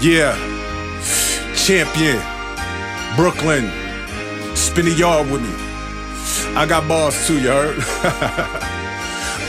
Yeah, champion, Brooklyn, spin the yard with me. I got bars too, you heard?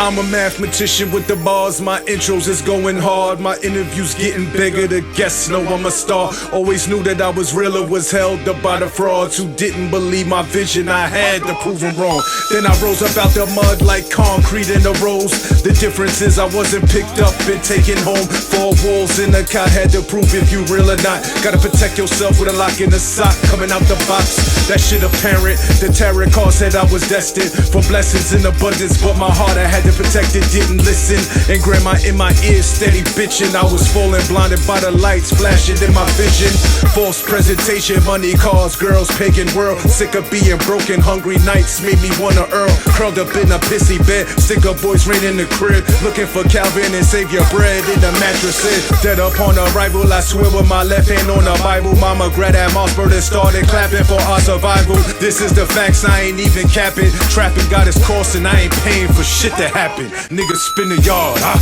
I'm a mathematician with the bars, my intros is going hard, my interviews getting bigger, the guests know I'm a star. Always knew that I was real, or was held up by the frauds who didn't believe my vision, I had to prove them wrong. Then I rose up out the mud like concrete in a rose. The difference is I wasn't picked up and taken home. 4 walls in a cot, had to prove if you real or not. Gotta protect yourself with a lock in the sock, coming out the box. That shit apparent, the tarot card said I was destined for blessings in abundance, but my heart I had to protect it, didn't listen. And grandma in my ears steady bitching. I was falling blinded by the lights flashing in my vision. False presentation, money, cars, girls, pagan world. Sick of being broken, hungry nights made me wanna earl. Curled up in a pissy bed, stick up boys rain in the crib, looking for Calvin and Savior bread in the mattresses. Dead upon arrival, I swear with my left hand on the Bible. Mama grabbed that Mossberg and started clapping for our survival. This is the facts, I ain't even capping. Trapping got its course and I ain't paying for shit to happen. Niggas spin the yard, huh?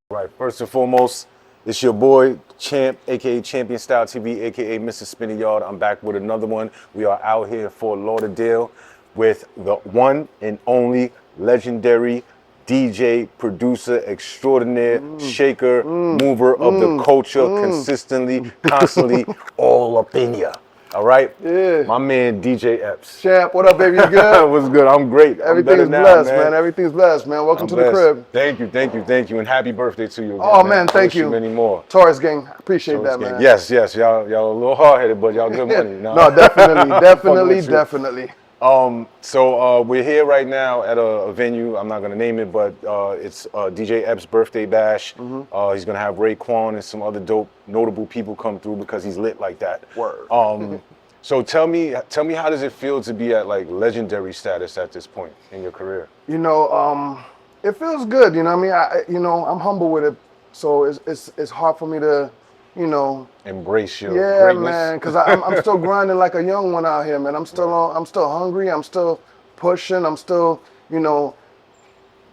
Right, first and foremost, it's your boy, Champ, aka Champion Style TV, aka Mr. Spin the Yard. I'm back with another one. We are out here for Lauderdale with the one and only legendary DJ, producer, extraordinaire, shaker, mover of the culture, consistently, constantly, all up in ya. All right? Yeah. My man, DJ Epps. Champ, what up, baby? You good? What's good? I'm great. Everything's blessed, man. Everything's blessed, man. Welcome to the crib. Thank you, thank you, thank you. And happy birthday to you again, Oh, man, thank you. Many more. Taurus gang, appreciate that, man. Yes, yes. Y'all a little hard-headed, but y'all good money. No, definitely. So we're here right now at a venue. I'm not gonna name it, but it's DJ Epps' birthday bash. He's gonna have Raekwon and some other dope, notable people come through because he's lit like that. Word. So tell me, how does it feel to be at like legendary status at this point in your career? You know, it feels good. You know what I mean? I'm humble with it, so it's hard for me to, you know, embrace your greatness. Man, because I'm still grinding like a young one out here, man. I'm still hungry. I'm still pushing. I'm still, you know,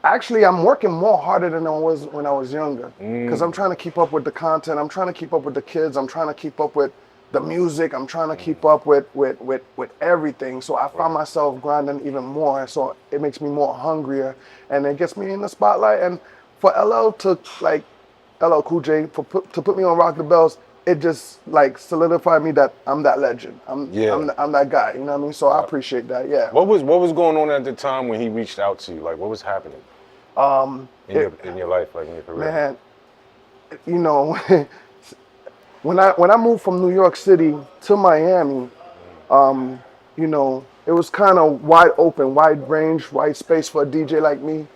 actually I'm working more harder than I was when I was younger. Because I'm trying to keep up with the content. I'm trying to keep up with the kids. I'm trying to keep up with the music. I'm trying to keep up with everything. So I find myself grinding even more. So it makes me more hungrier, and it gets me in the spotlight. And for LL Cool J to put me on Rock the Bells, it just like solidified me that I'm that legend. I'm that guy. You know what I mean? So I appreciate that. Yeah. What was going on at the time when he reached out to you? Like, what was happening? In your life, like in your career? Man, you know, when I moved from New York City to Miami, you know, it was kind of wide open, wide range, wide space for a DJ like me,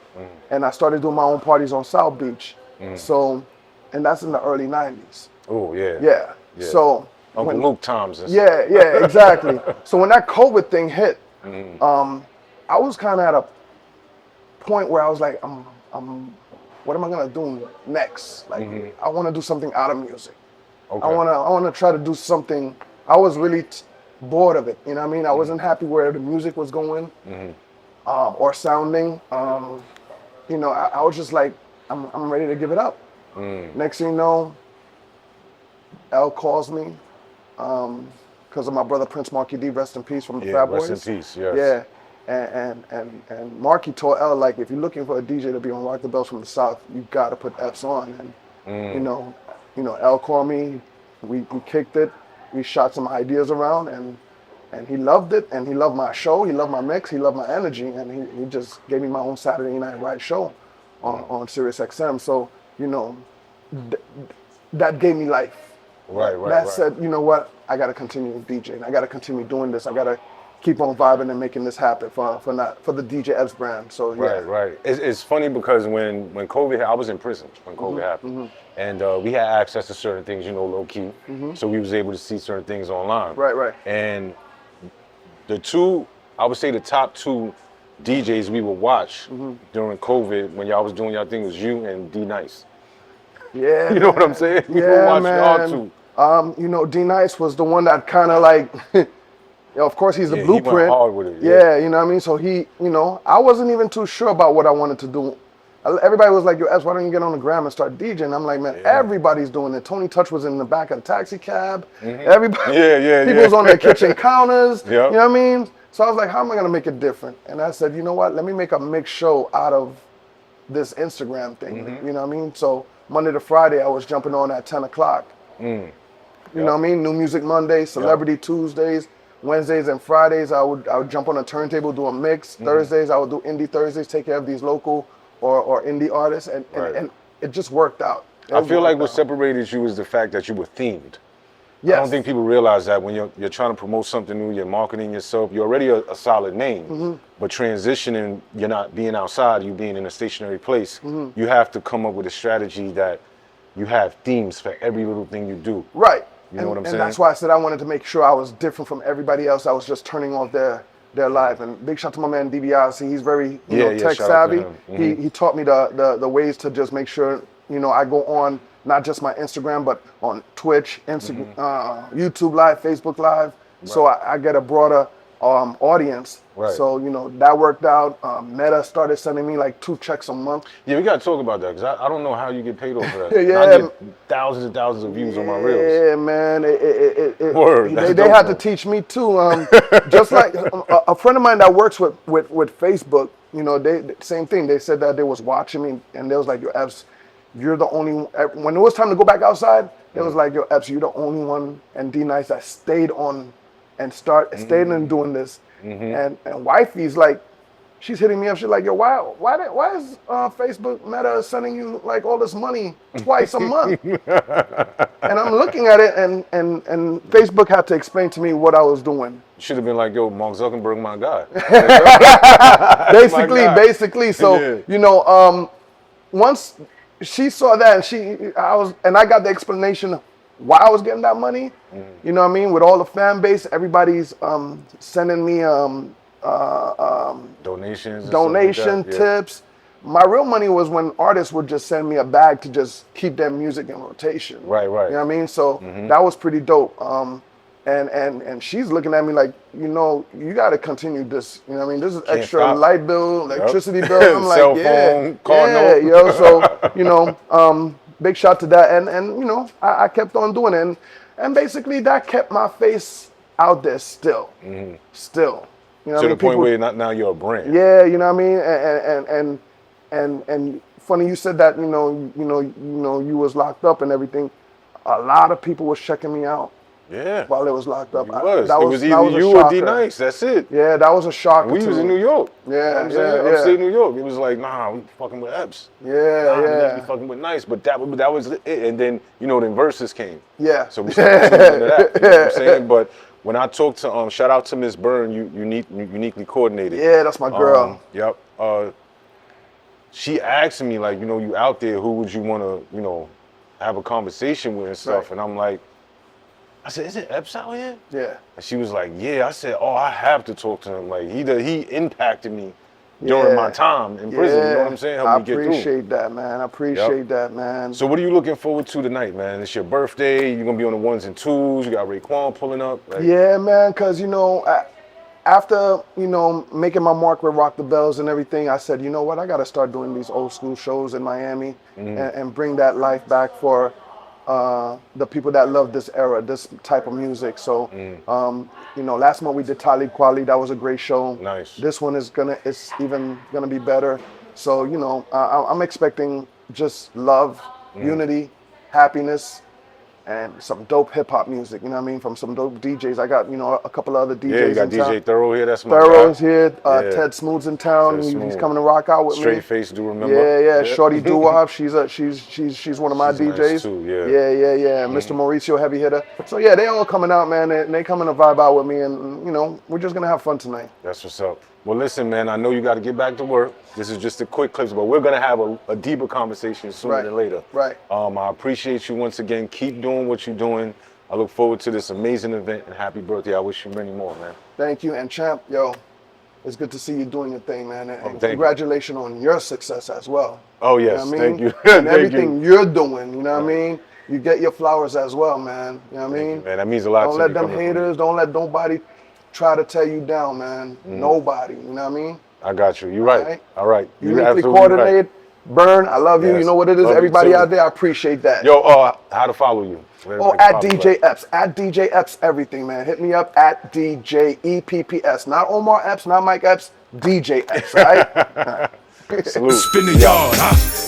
and I started doing my own parties on South Beach. So, and that's in the early 90s. Oh, yeah. Yeah. So Uncle Luke times. Yeah, exactly. So when that COVID thing hit, I was kind of at a point where I was like, what am I gonna do next? Like, I want to do something out of music. Okay. I want to try to do something. I was really bored of it. You know what I mean? I wasn't happy where the music was going or sounding. You know, I was just like, I'm ready to give it up. Next thing you know, L calls me because of my brother Prince Marky D, rest in peace, from the Fat Boys. Rest in peace, yes. Yeah, and Marky told L, like, if you're looking for a DJ to be on Rock the Bells from the South, you got to put Epps on. And you know, L called me. We kicked it. We shot some ideas around, and he loved it. And he loved my show. He loved my mix. He loved my energy. And he just gave me my own Saturday Night Right show on Sirius XM. So, you know, that gave me life. Right. That said, you know what? I got to continue DJing. I got to continue doing this. I got to keep on vibing and making this happen for the DJ Epps brand. So yeah. Right. It's funny because when COVID hit, I was in prison when COVID happened, and we had access to certain things, you know, low key. So we was able to see certain things online. Right. And I would say the top 2 DJs we would watch during COVID when y'all was doing y'all thing was you and D Nice. Yeah. You know what I'm saying? We would watch y'all 2. You know, D Nice was the one that kind of like of course, he's the Yeah, he blueprint. went hard with it. Yeah, you know what I mean? So he, you know, I wasn't even too sure about what I wanted to do. Everybody was like, yo, Epps, why don't you get on the gram and start DJing? I'm like, man, everybody's doing it. Tony Touch was in the back of the taxi cab. Everybody, people was on their kitchen counters. You know what I mean? So I was like, how am I going to make it different? And I said, you know what? Let me make a mixed show out of this Instagram thing. You know what I mean? So Monday to Friday, I was jumping on at 10 o'clock. You know what I mean? New Music Monday, Celebrity Tuesdays, Wednesdays and Fridays, I would jump on a turntable, do a mix. Thursdays, I would do Indie Thursdays, take care of these local or indie artists. And it just worked out. I feel like what separated you is the fact that you were themed. I don't think people realize that when you're trying to promote something new, you're marketing yourself, you're already a solid name, but transitioning, you're not being outside, you being in a stationary place, you have to come up with a strategy that you have themes for every little thing you do. Right. You know what I'm saying? And that's why I said I wanted to make sure I was different from everybody else. I was just turning off their life. And big shout to my man DBI. He's very tech savvy. He taught me the ways to just make sure, you know, I go on not just my Instagram, but on Twitch, Instagram, YouTube Live, Facebook Live. So I get a broader audience. So, you know, that worked out. Meta started sending me like 2 checks a month. Yeah, we got to talk about that because I don't know how you get paid off for that. I get thousands and thousands of views on my reels. Yeah, man. Word. They had to teach me too. Just like a friend of mine that works with Facebook, you know, they same thing. They said that they was watching me and they was like, yo, Epps, you're the only one. When it was time to go back outside, it was like, yo, Epps, you're the only one and D Nice that stayed on and stayed in doing this. And wifey's like, she's hitting me up. She's like, yo, why is Facebook Meta sending you like all this money twice a month? And I'm looking at it, and Facebook had to explain to me what I was doing. Should have been like, yo, Mark Zuckerberg, my guy. basically. So you know, once she saw that, and I got the explanation why I was getting that money. You know what I mean? With all the fan base, everybody's sending me donation tips. My real money was when artists would just send me a bag to just keep their music in rotation. Right. You know what I mean? So that was pretty dope. And she's looking at me like, you know, you got to continue this. You know what I mean? This is extra light bill, electricity bill. I'm like, cell phone, car note. Yo. So, you know, big shout to that. And you know, I kept on doing it. And basically that kept my face out there still. Still. You know to the point where now you're a brand. Yeah, you know what I mean? And funny you said that, you know, you was locked up and everything. A lot of people was checking me out. Yeah. While it was locked up. It was either you or D Nice. That's it. Yeah, that was a shock. We was in New York. Yeah, upstate New York. It was like, nah, we fucking with Epps. Yeah. We fucking with Nice. But that was it. And then, you know, then Verses came. Yeah. So we started tuning into that. You know what I'm saying? But when I talked to shout out to Miss BERN, uniquely coordinated. Yeah, that's my girl. Yep. She asked me, like, you know, you out there, who would you want to, you know, have a conversation with and stuff? And I'm like, I said, is it Epps out here? Yeah. And she was like, yeah. I said, oh, I have to talk to him. Like, he impacted me during my time in prison. You know what I'm saying? Help me get through. I appreciate that, man. I appreciate that, man. So what are you looking forward to tonight, man? It's your birthday. You're going to be on the 1s and 2s. You got Raekwon pulling up. Right? Yeah, man, because, you know, after, you know, making my mark with Rock the Bells and everything, I said, you know what? I got to start doing these old school shows in Miami and bring that life back for the people that love this era, this type of music. So, you know, last month we did Talib Kweli. That was a great show. Nice. This one it's even gonna be better. So, you know, I'm expecting just love, unity, happiness, and some dope hip hop music. You know what I mean? From some dope DJs. I got, you know, a couple of other DJs. Yeah, you got DJ Thorough here. That's my Thorough's here. Ted Smooth's in town. He's coming to rock out with me. Straight Face, do remember? Yeah. Shorty Doo-Wop. She's one of my DJs. Nice too, yeah. Yeah. Mr. Mauricio, heavy hitter. So yeah, they all coming out, man. They coming to vibe out with me, and you know, we're just gonna have fun tonight. That's what's up. Well, listen, man, I know you got to get back to work. This is just a quick clip, but we're going to have a deeper conversation sooner than later. Right. I appreciate you once again. Keep doing what you're doing. I look forward to this amazing event, and happy birthday. I wish you many more, man. Thank you. And Champ, yo, it's good to see you doing your thing, man. And congratulations on your success as well. Oh, yes. You know thank you. And everything you're doing, you know what I mean? You get your flowers as well, man. You know what I mean? Man, that means a lot to me. Don't let them haters, don't let nobody try to tear you down, man. Nobody, you know what I mean? I got you. You're right. All right. You're Uniquely absolutely coordinated. right. BERN, I love you. Yes. You know what it is? Love you Everybody too. out there, I appreciate that. Yo, how to follow you? Oh, at DJ Epps. At DJ Epps, everything, man. Hit me up at DJ Epps. Not Omar Epps, not Mike Epps. DJ Epps, all right? Salute. Spin the yard, huh?